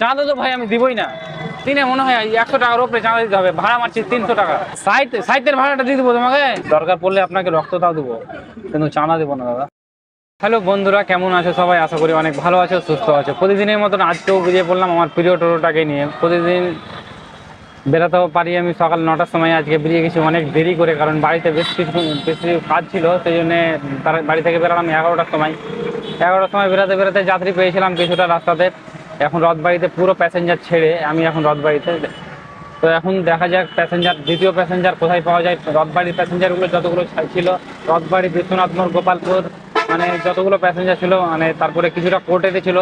চাঁদা তো ভাই আমি দিবই না। দিনে মনে হয় 100 টাকার উপরে চাঁদা দিতে হবে, ভাড়া মারছি 300 টাকা। সাইটের ভাড়াটা দিয়ে দেবো তোমাকে, দরকার পড়লে আপনাকে রক্তটাও দেবো, কিন্তু চাঁদা দেবো না দাদা। হ্যালো বন্ধুরা, কেমন আছো সবাই? আশা করি অনেক ভালো আছো, সুস্থ আছো। প্রতিদিনের মতন আজকেও বেরিয়ে পড়লাম আমার প্রিয় টোটোটাকে নিয়ে। প্রতিদিন বেরোতেও পারি আমি সকাল 9টার সময়, আজকে বেরিয়ে গেছি অনেক দেরি করে, কারণ বাড়িতে বেশি কাজ ছিল, সেই জন্যে তার বাড়ি থেকে বেরোলাম 11টার সময়। 11টার সময় বেরোতে বেরোতে যাত্রী পেয়েছিলাম কিছুটা রাস্তাতে। এখন রথবাড়িতে পুরো প্যাসেঞ্জার ছেড়ে আমি এখন রথবাড়িতে। তো এখন দেখা যাক প্যাসেঞ্জার, দ্বিতীয় প্যাসেঞ্জার কোথায় পাওয়া যায়। রথবাড়ির প্যাসেঞ্জারগুলো যতগুলো ছিল, রথবাড়ি, বিশ্বনাথ মোড়, গোপালপুর, মানে যতগুলো প্যাসেঞ্জার ছিল, মানে তারপরে কিছুটা কোর্টেতে ছিল,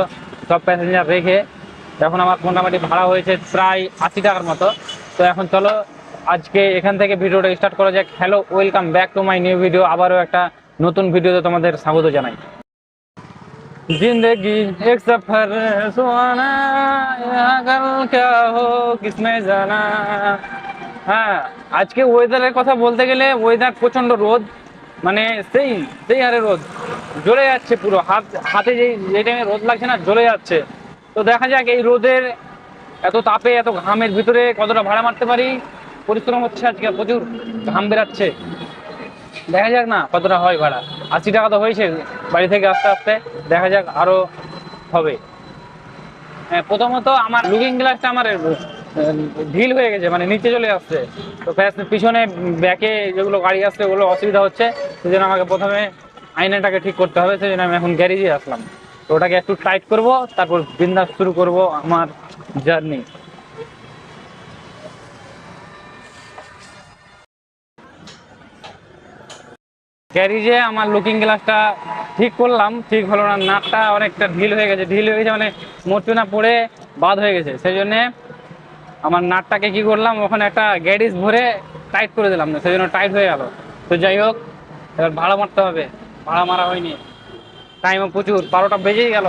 সব প্যাসেঞ্জার রেখে এখন আমার মোটামুটি ভাড়া হয়েছে প্রায় 80 টাকার মতো। তো এখন চলো আজকে এখান থেকে ভিডিওটা স্টার্ট করা যাক। Hello, welcome back to my new video. আবারও একটা নতুন ভিডিওতে তোমাদের স্বাগত জানাই। जिंदगी एक सफर सुहाना, यहाँ कल क्या हो किसने জানা। হ্যাঁ, আজকে ওয়েদারের কথা বলতে গেলে ওয়েদার প্রচন্ড রোদ, মানে সেই হারে রোদ জ্বলে যাচ্ছে পুরো। হাতে যে টাইমে রোদ লাগছে না, জ্বলে যাচ্ছে। তো দেখা যাক এই রোদের এত তাপে এত ঘামের ভিতরে কতটা ভাড়া মারতে পারি। পরিশ্রম হচ্ছে আজকে, প্রচুর ঘাম বেরাচ্ছে। দেখা যাক না কতটা হয় ভাড়া। 80 টাকা তো হয়েছে বাড়ি থেকে আসতে আসতে, দেখা যাক আরো হবে। হ্যাঁ, প্রথমত আমার লুকিং গ্লাসটা আমার ঢিল হয়ে গেছে, মানে নিচে চলে আসছে। তো পিছনে ব্যাকে যেগুলো গাড়ি আসছে ওগুলো অসুবিধা হচ্ছে, সেই জন্য আমাকে প্রথমে আয়নাটাকে ঠিক করতে হবে। সেই জন্য আমি এখন গ্যারেজে আসলাম। তো ওটাকে একটু টাইট করব, তারপর বিন্দাস শুরু করব আমার জার্নি। গ্যারেজে আমার লুকিং গ্লাসটা ঠিক করলাম, ঠিক হলো না। নাটটা অনেকটা ঢিল হয়ে গেছে মানে মোচনা পড়ে বাদ হয়ে গেছে। সেই জন্যে আমার নাটটাকে কি করলাম, ওখানে একটা গ্যারেজ ভরে টাইট করে দিলাম, সেই জন্য টাইট হয়ে গেল। তো যাই হোক, এবার ভাড়া মারতে হবে। ভাড়া মারা হয়নি, টাইমও প্রচুর, 12টা বেজেই গেল।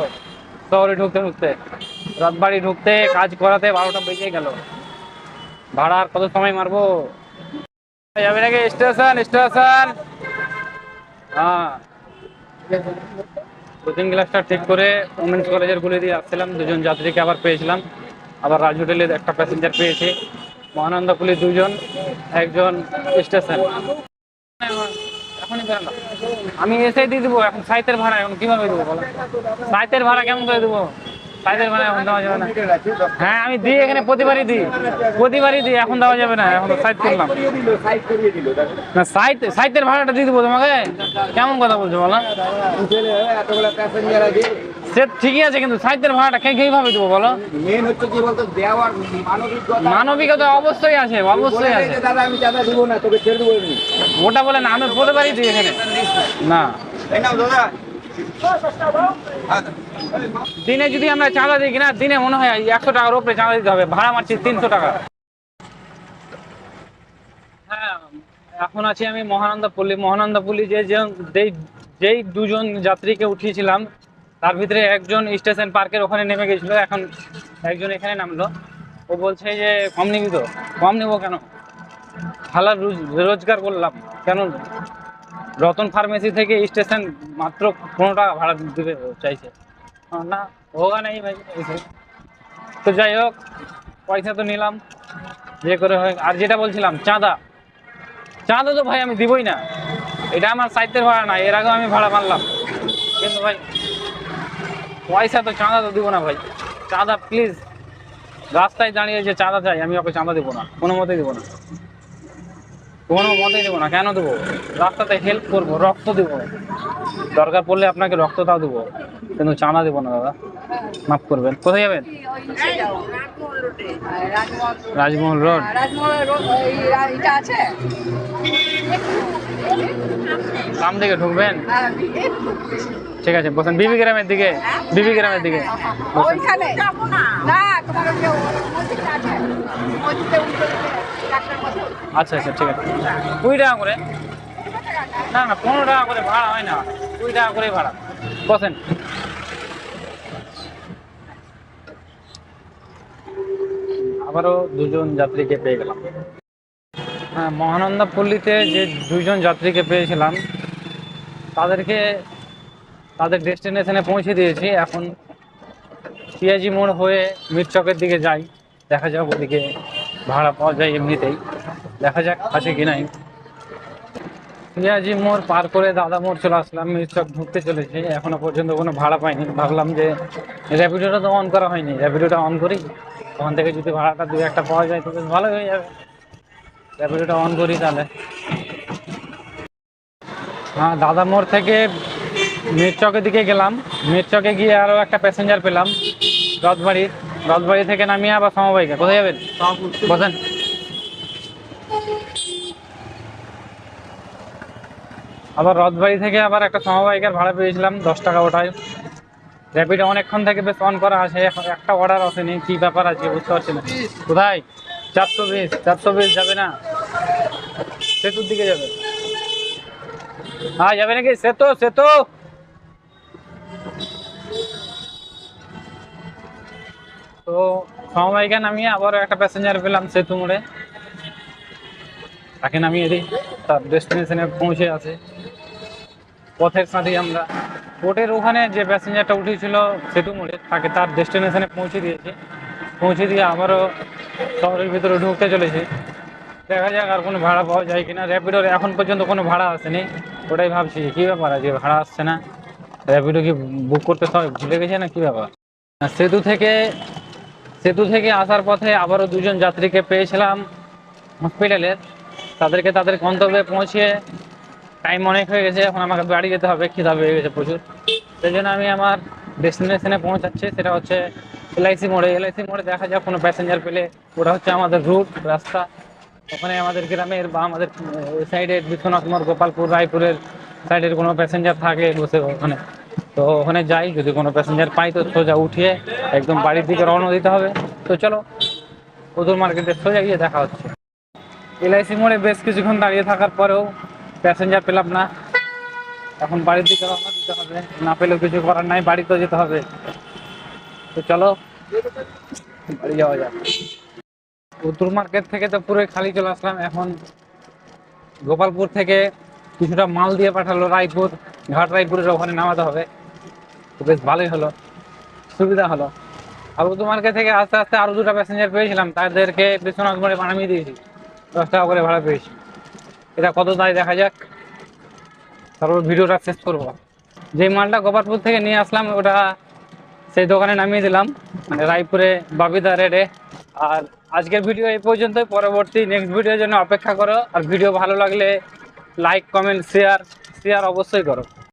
শহরে ঢুকতে রথবাড়ি ঢুকতে কাজ করাতে 12টা বেজেই গেল। ভাড়া আর কত সময় মারবো? যাবে নাকি স্টেশন? হ্যাঁ, কোচিং ক্লাসটা ঠিক করে ওমেন্স কলেজের গুলি দিয়ে আসছিলাম। দুজন যাত্রীকে আবার পেয়েছিলাম, আবার রাজ হোটেলের একটা প্যাসেঞ্জার পেয়েছি, মহানন্দাপুলি 2জন, একজন স্টেশন। এখনই বেরোলাম, আমি এসে দিয়ে দেবো। এখন সাইতের ভাড়া এখন কিভাবে দেবো বলো? সাইতের ভাড়া কেমন করে দেবো? সাইতের ভাড়া এখন দেওয়া যাবে না। হ্যাঁ, আমি দিই, এখানে প্রতিবারই দিই, এখন দেওয়া যাবে না। এখন সাইট করলাম না, সাইটের ভাড়াটা দিয়ে দেবো তোমাকে। কেমন কথা বলছো বলো? সে ঠিকই আছে, কিন্তু সাইটের ভাড়াটা কিভাবে দেবো বলো? মেন হচ্ছে কি বলতো, দেওয়ার মানবিকতা অবশ্যই আছে, অবশ্যই আছে। দাদা আমি চাঁদা দিব না, তোকে ছেড়ে দেবো এমনি। ওটা বলে না, আমি প্রতিবারই দিই এখানে। না, দিনে যদি আমরা চাঁদা দিই কিনা, দিনে মনে হয় 100 টাকার উপরে চাঁদা দিতে হবে, ভাড়া মারছি 300 টাকা। হ্যাঁ, এখন আছি আমি মহানন্দাপল্লী। যেই 2জন যাত্রীকে উঠিয়েছিলাম, তার ভিতরে একজন স্টেশন পার্কের ওখানে নেমে গেছিল, এখন একজন এখানে নামলো। ও বলছে যে কম নিবি তো। কম নিবো কেন? হালাল রোজগার করলাম কেন? রতন ফার্মেসি থেকে স্টেশন মাত্র 15 টাকা ভাড়া দিতে চাইছে। না, হোগা নেই ভাই। তো যাই হোক, পয়সা তো নিলাম যে করে হয়। আর যেটা বলছিলাম, চাঁদা তো ভাই আমি দিবই না। এটা আমার সাইটের ভাড়া না, এর আগেও আমি ভাড়া মারলাম, কিন্তু ভাই পয়সা তো, চাঁদা তো দিব না ভাই। চাঁদা প্লিজ, রাস্তায় দাঁড়িয়ে যে চাঁদা চাই, আমি ওকে চাঁদা দেবো না, কোনো মতেই দেবো না, কেন দেবো? রাস্তাতে হেল্প করবো, রক্ত দেবো, দরকার পড়লে আপনাকে রক্তটাও দেবো, কিন্তু চাঁদা দেবো না দাদা, মাফ করবেন। কোথায় যাবেন? রাজমহল রোড। সামনে দিকে ঢুকবেন? ঠিক আছে, বসেন। বিবি গ্রামের দিকে বসেন। আচ্ছা, ঠিক আছে। 20 টাকা করে? না, 15 টাকা করে ভাড়া হয় না, 20 টাকা করে ভাড়া। বসেন। আবারও 2জন যাত্রীকে পেয়ে গেলাম। হ্যাঁ, মহানন্দাপল্লীতে যে 2জন যাত্রীকে পেয়েছিলাম, তাদেরকে তাদের ডেস্টিনেশনে পৌঁছে দিয়েছি। এখন পিয়াজি মোড় হয়ে মিরচকের দিকে যাই, দেখা যাক ওদিকে ভাড়া পাওয়া যায় এমনিতেই, দেখা যাক আছে কি নাই। পিয়াজি মোড় পার করে দাদা মোড় চলে আসলাম, মিরচক ঢুকতে চলেছে, এখনো পর্যন্ত কোনো ভাড়া পাইনি। ভাবলাম যে র্যাপিডোটা তো অন করা হয়নি, র্যাপিডোটা অন করি, ওখান থেকে যদি ভাড়াটা দু একটা পাওয়া যায় তো বেশ ভালো হয়ে যাবে। র্যাপিডোটা অন করি তাহলে। হ্যাঁ, দাদা মোড় থেকে মিরচকের দিকে গেলাম, মিরচকে গিয়ে আরও একটা প্যাসেঞ্জার পেলাম রথবাড়ির। রথবাড়ি থেকে নামিয়ে আবার সমবায়িকা। কোথায় যাবেন বসেন। আবার রথবাড়ি থেকে আবার একটা সমবায়িকার ভাড়া পেয়েছিলাম 10 টাকা ওটায়। র্যাপিডো অনেকক্ষণ থেকে বেশ অন করা আছে, এখন একটা অর্ডার আসেনি, কি ব্যাপার আছে বুঝতে পারছি না। কোথায়? 420 যাবে না, সেতুর দিকে যাবে। হ্যাঁ যাবে নাকি? সেতু সেতু তো সমবায়িকা নামিয়ে আবার একটা প্যাসেঞ্জার পেলাম সেতু মোড়ে, তাকে নামিয়ে দিই, তার ডেস্টিনেশনে পৌঁছে আছে। পথের সাথে আমরা বোটের ওখানে যে প্যাসেঞ্জারটা উঠেছিল সেতু মোড়ে, তাকে তার ডেস্টিনেশনে পৌঁছে দিয়েছি। পৌঁছে দিয়ে আবারও শহরের ভিতরে ঢুকতে চলেছি, দেখা যাক আর কোনো ভাড়া পাওয়া যায় কিনা। র্যাপিডোর এখন পর্যন্ত কোনো ভাড়া আসেনি, ওটাই ভাবছি কী ব্যাপার আছে, ভাড়া আসছে না। র্যাপিডো কি বুক করতে সবাই ভুলে গেছে না, কী ব্যাপার। আর সেতু থেকে আসার পথে আবারও দুজন যাত্রীকে পেয়েছিলাম হসপিটালের, তাদেরকে তাদের গন্তব্যে পৌঁছে টাইম অনেক হয়ে গেছে, এখন আমাকে বাড়ি যেতে হবে, খিদা পেয়ে গেছে প্রচুর। সেই জন্য আমি আমার ডেস্টিনেশনে পৌঁছাচ্ছি, সেটা হচ্ছে এলআইসি মোড়ে। এলআইসি মোড়ে দেখা যাক কোনো প্যাসেঞ্জার পেলে, ওটা হচ্ছে আমাদের রুট রাস্তা। ওখানে আমাদের গ্রামের বা আমাদের সাইডের বিশ্বনাথ মোড়, গোপালপুর, রায়পুরের সাইডের কোনো প্যাসেঞ্জার থাকে বসে ওখানে, তো ওখানে যাই, যদি কোনো প্যাসেঞ্জার পাই তো সোজা উঠিয়ে একদম বাড়ির দিকে রওনা দিতে হবে। তো চলো, পুতুল মার্কেটে সোজা গিয়ে দেখা হচ্ছে। এলআইসি মোড়ে বেশ কিছুক্ষণ দাঁড়িয়ে থাকার পরেও প্যাসেঞ্জার পেলাম না, এখন বাড়ির দিকে রওনা দিতে হবে, না পেলেও কিছু করার নাই, বাড়িতেও যেতে হবে। তো চলো বাড়ি যাওয়া যাক। পুতুল মার্কেট থেকে তো পুরোই খালি চলে আসলাম, এখন গোপালপুর থেকে কিছুটা মাল দিয়ে পাঠালো রায়পুর, ঘাট রায়পুরের ওখানে নামাতে হবে। তো বেশ ভালোই হলো, সুবিধা হলো। আর পুতুল মার্কেট থেকে আস্তে আস্তে আরো দুটো প্যাসেঞ্জার পেয়েছিলাম, তাদেরকে বিশ্বনাথ মোড়ে নামিয়ে দিয়েছি, 10 টাকা করে ভাড়া পেয়েছি। এটা কত দায় দেখা যাক, তারপর ভিডিওটা শেষ করবো। যে মালটা গোপালপুর থেকে নিয়ে আসলাম ওটা সেই দোকানে নামিয়ে দিলাম, মানে রায়পুরে বাবিদা রেডে। আর আজকের ভিডিও এই পর্যন্তই, পরবর্তী নেক্সট ভিডিওর জন্য অপেক্ষা করো। আর ভিডিও ভালো লাগলে লাইক, কমেন্ট, শেয়ার অবশ্যই করো।